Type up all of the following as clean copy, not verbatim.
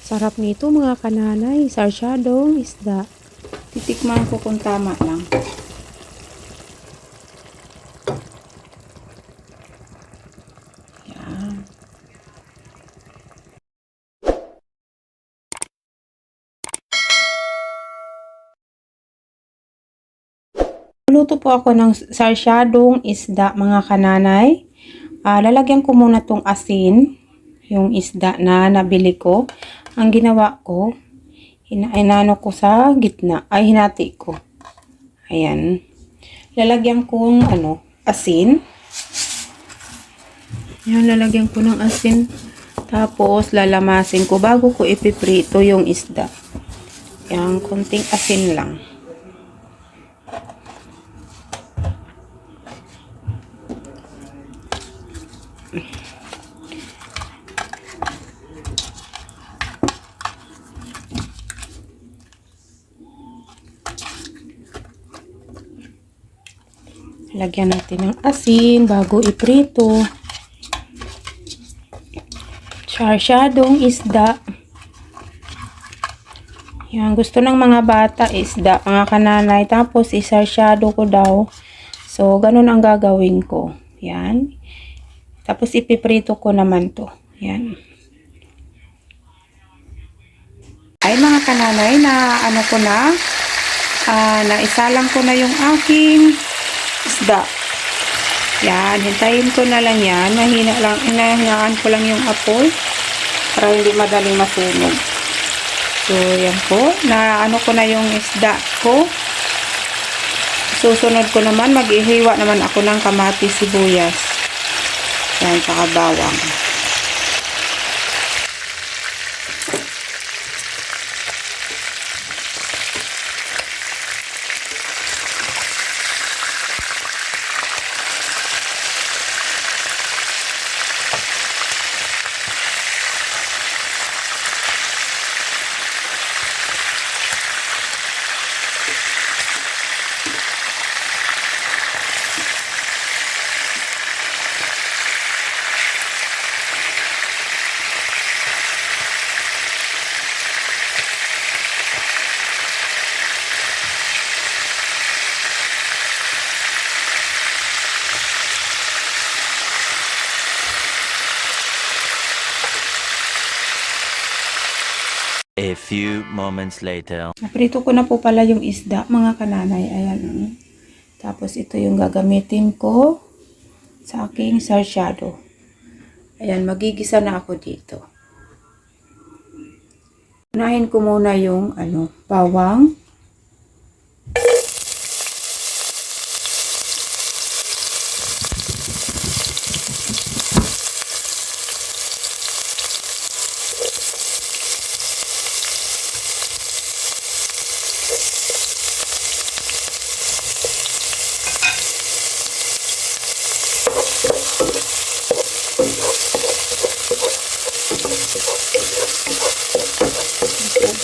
Sarap nito mga kananay, sarsyadong isda. Titikman ko kung tama lang. Yan. Luto po ako ng sarsyadong isda mga kananay. Lalagyan ko muna tong asin, yung isda na nabili ko. Ang ginawa ko, inano ko sa gitna, ay hinati ko. Ayan. Lalagyan kong asin. Ayan, lalagyan ko ng asin. Tapos lalamasin ko bago ko ipiprito yung isda. Ayan, konting asin lang. Lagyan natin ng asin bago iprito. Sarsyadong isda. Yan, gusto ng mga bata isda, mga kananay. Tapos isarsyado ko daw. So, ganun ang gagawin ko. Yan. Tapos ipiprito ko naman to. Yan. Ay mga kananay, naisalang ko na yung aking isda. Yan, hintayin ko na lang yan. Inahinaan ko lang yung apoy para hindi madaling masunog. So, yan po. Ko na yung isda ko. Susunod ko naman, mag-ihiwa naman ako ng kamatis, sibuyas. Yan, saka bawang. A few moments later. Naprito ko na po pala yung isda, mga kananay. Ayan. Tapos ito yung gagamitin ko sa aking sarsyado. Ayan, magigisa na ako dito. Unahin ko muna yung bawang.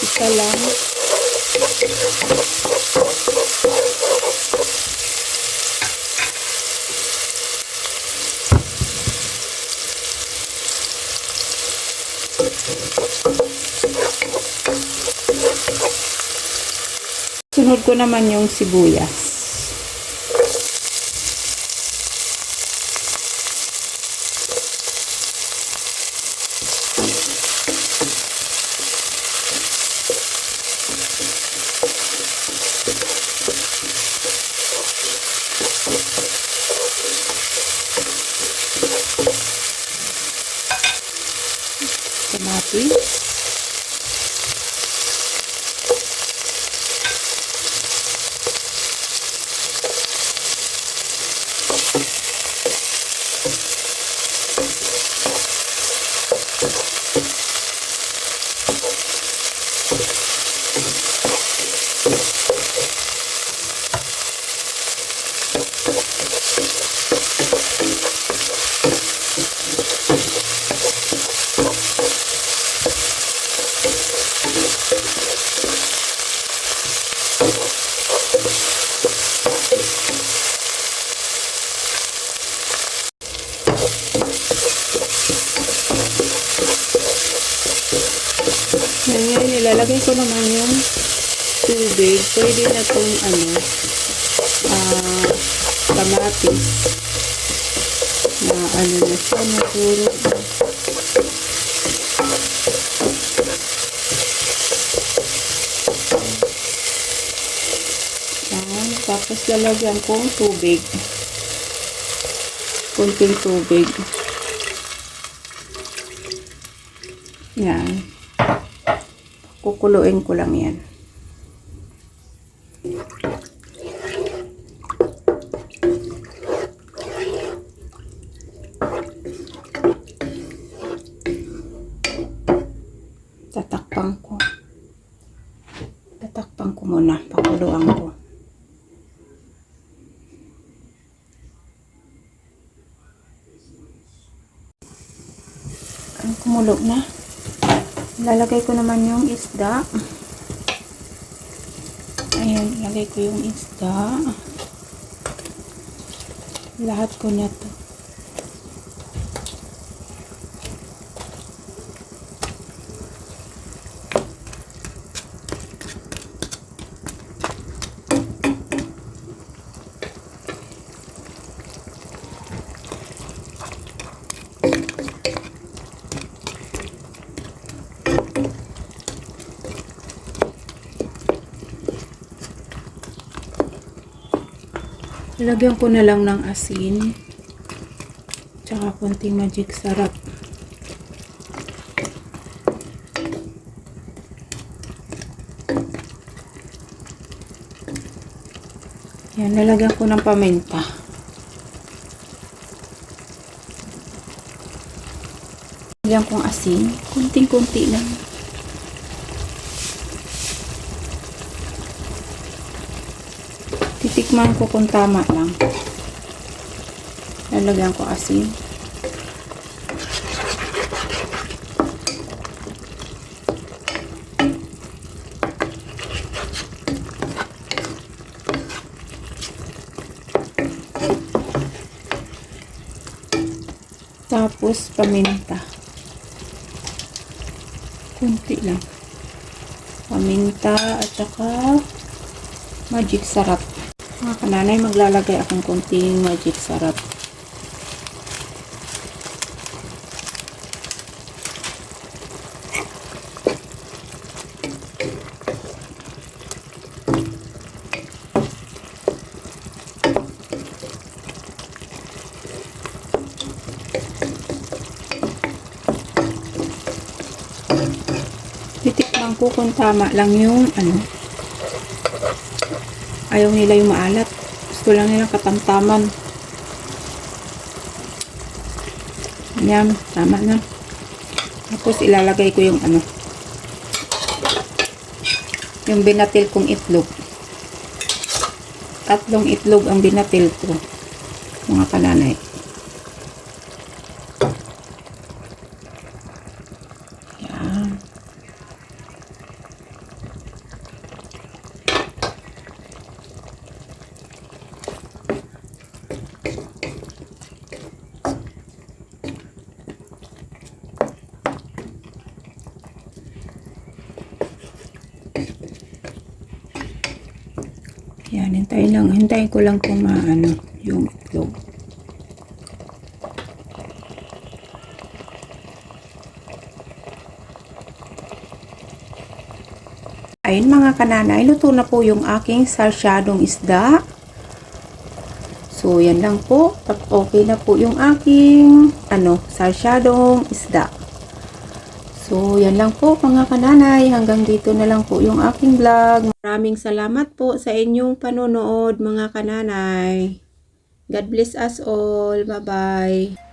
Isa lang. Sunod ko naman yung sibuyas. Kamatis. Ngayon, ilalagay ko naman yung tubig. Pwede na itong kamatis na na siya naturo. Yan. Tapos lalagyan kong tubig. Kunting tubig. Yan. Kukuluin ko lang yan. Tatakpan ko muna. Pakuluan ko. Ang kumulo na. Lalagay ko naman yung isda. Ayan, ilagay ko yung isda. Lahat ko na to. Lagyan ko na lang ng asin. Tsaka konting magic sarap. Yan, lalagyan ko ng paminta. Lagyan kong asin. Kunting-kunti lang. Titikman ko kung tama lang. Lalagyan ko asin. Tapos paminta. Kunti lang. Paminta at saka magic sarap. Mga kananay, maglalagay akong konting magic sarap. Titikman ko kung tama lang yung ayaw nila yung maalat. Gusto lang nilang katamtaman. Yan, tama na. Tapos ilalagay ko yung yung binatil kong itlog. 3 itlog ang binatil ko, mga kananay. Yan. Yan, hintayin ko lang kung yung itlog. Ayun mga kananay, luto na po yung aking sarsyadong isda. So, yan lang po. Okay na po yung aking sarsyadong isda. So, yan lang po mga kananay. Hanggang dito na lang po yung aking vlog. Maraming salamat po sa inyong panonood mga kananay. God bless us all. Bye-bye.